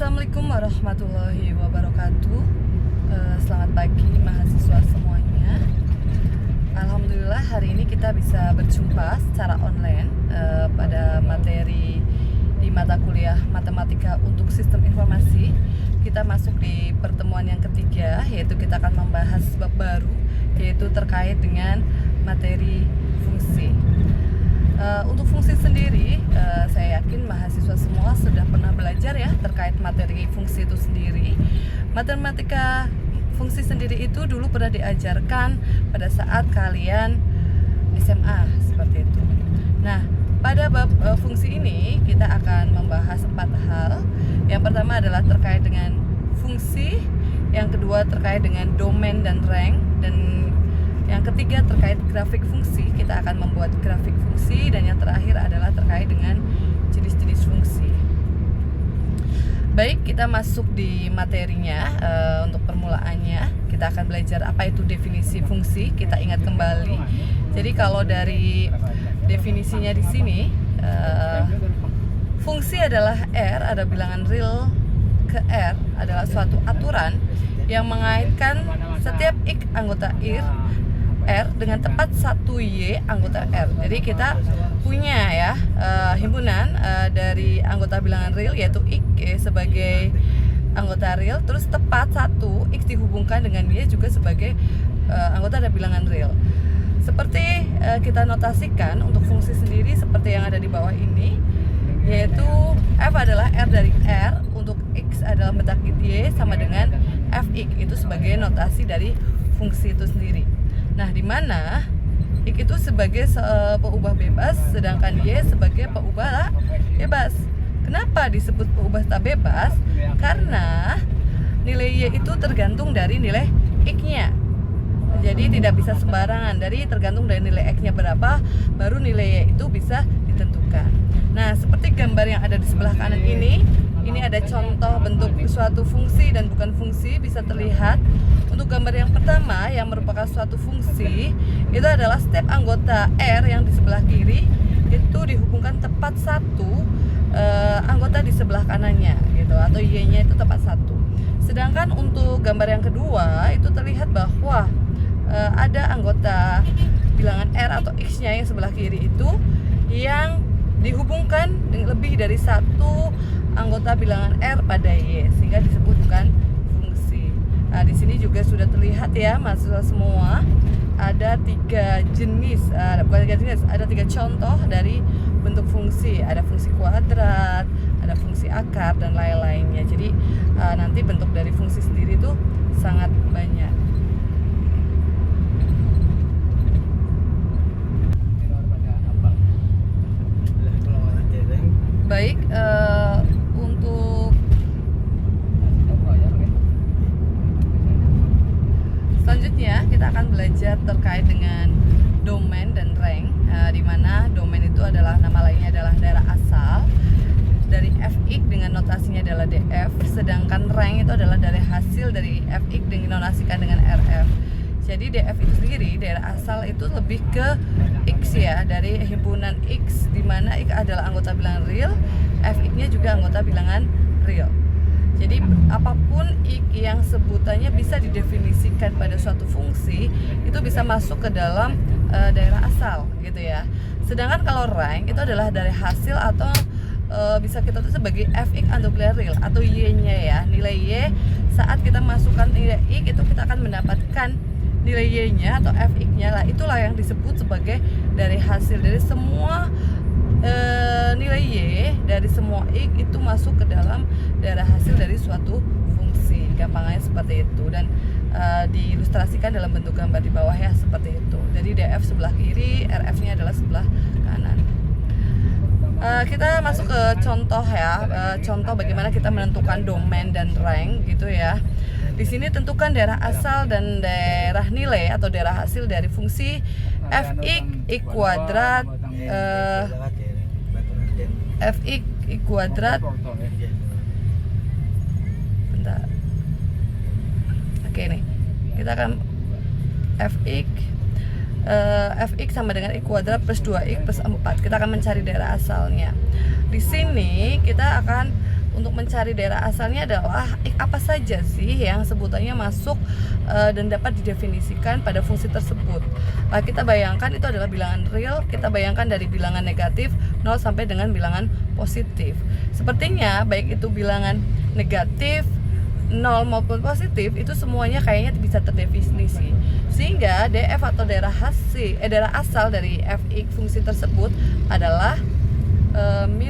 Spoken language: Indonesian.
Assalamualaikum warahmatullahi wabarakatuh. Selamat pagi mahasiswa semuanya. Alhamdulillah hari ini kita bisa berjumpa secara online pada materi di mata kuliah Matematika untuk Sistem Informasi. Kita masuk di pertemuan yang ketiga, yaitu kita akan membahas bab baru, yaitu terkait dengan materi fungsi. Untuk fungsi sendiri, saya yakin mahasiswa semua sudah pernah belajar ya terkait materi fungsi itu sendiri. Matematika fungsi sendiri itu dulu pernah diajarkan pada saat kalian SMA seperti itu. Nah, pada bab fungsi ini kita akan membahas 4 hal. Yang pertama adalah terkait dengan fungsi, yang kedua terkait dengan domain dan rank, dan yang ketiga terkait grafik fungsi, kita akan membuat grafik fungsi, dan yang terakhir adalah terkait dengan jenis-jenis fungsi. Baik, kita masuk di materinya. Untuk permulaannya kita akan belajar apa itu definisi fungsi. Kita ingat kembali. Jadi kalau dari definisinya di sini, fungsi adalah R, ada bilangan real ke R, adalah suatu aturan yang mengaitkan setiap X anggota R dengan tepat 1 Y anggota R. Jadi kita punya ya himpunan dari anggota bilangan real yaitu X sebagai anggota real, terus tepat 1 X dihubungkan dengan Y juga sebagai anggota dari bilangan real. Seperti kita notasikan untuk fungsi sendiri seperti yang ada di bawah ini, yaitu F adalah R dari R, untuk X adalah bentakin Y sama dengan Fx, itu sebagai notasi dari fungsi itu sendiri. Nah, di mana X itu sebagai peubah bebas, sedangkan Y sebagai peubah bebas. Kenapa disebut peubah tak bebas? Karena nilai Y itu tergantung dari nilai X-nya. Jadi tidak bisa sembarangan, tergantung dari nilai X-nya berapa, baru nilai Y itu bisa ditentukan. Nah, seperti gambar yang ada di sebelah kanan ini ada contoh bentuk suatu fungsi dan bukan fungsi, bisa terlihat. Untuk gambar yang pertama yang merupakan suatu fungsi, itu adalah setiap anggota R yang di sebelah kiri itu dihubungkan tepat 1 anggota di sebelah kanannya gitu, atau Y-nya itu tepat 1. Sedangkan untuk gambar yang kedua itu terlihat bahwa ada anggota bilangan R atau X-nya yang sebelah kiri itu yang dihubungkan dengan lebih dari 1 anggota bilangan R pada Y, sehingga disebut bukan fungsi. Nah, di sini juga sudah terlihat ya mahasiswa semua, ada 3 jenis, bukan 3 jenis, ada 3 contoh dari bentuk fungsi. Ada fungsi kuadrat, ada fungsi akar, dan lain-lainnya. Jadi nanti bentuk dari fungsi sendiri itu sangat banyak. Baik, untuk selanjutnya kita akan belajar terkait dengan domain dan rank, di mana domain itu adalah, nama lainnya adalah daerah asal dari Fx dengan notasinya adalah Df, sedangkan rank itu adalah dari hasil dari Fx dengan notasikan dengan Rf. Jadi Df itu sendiri, daerah asal itu lebih ke X ya, dari himpunan X, di mana X adalah anggota bilangan real, Fx-nya juga anggota bilangan real. Jadi apapun X yang sebutannya bisa didefinisikan pada suatu fungsi, itu bisa masuk ke dalam daerah asal gitu ya. Sedangkan kalau rank itu adalah dari hasil atau bisa kita tulis sebagai Fx anggota bilangan real atau Y-nya ya. Nilai Y saat kita masukkan nilai X itu kita akan mendapatkan nilai Y-nya atau Fx-nya lah, itulah yang disebut sebagai dari hasil dari semua nilai Y dari semua X itu masuk ke dalam daerah hasil dari suatu fungsi. Gampangnya seperti itu, dan diilustrasikan dalam bentuk gambar di bawah ya, seperti itu. Jadi Df sebelah kiri, Rf-nya adalah sebelah kanan. Kita masuk ke contoh ya, contoh bagaimana kita menentukan domain dan rank gitu ya. Di sini tentukan daerah asal dan daerah nilai atau daerah hasil dari fungsi Fx X kuadrat Fx X kuadrat. Bentar. Oke nih, kita akan Fx Fx sama dengan X kuadrat plus 2X plus 4. Kita akan mencari daerah asalnya. Di sini kita akan untuk mencari daerah asalnya adalah apa saja sih yang sebutannya masuk dan dapat didefinisikan pada fungsi tersebut. Nah, kita bayangkan itu adalah bilangan real, kita bayangkan dari bilangan negatif 0 sampai dengan bilangan positif. Sepertinya baik itu bilangan negatif, 0 maupun positif itu semuanya kayaknya bisa terdefinisi. Sehingga DF atau daerah asal dari fx fungsi tersebut adalah min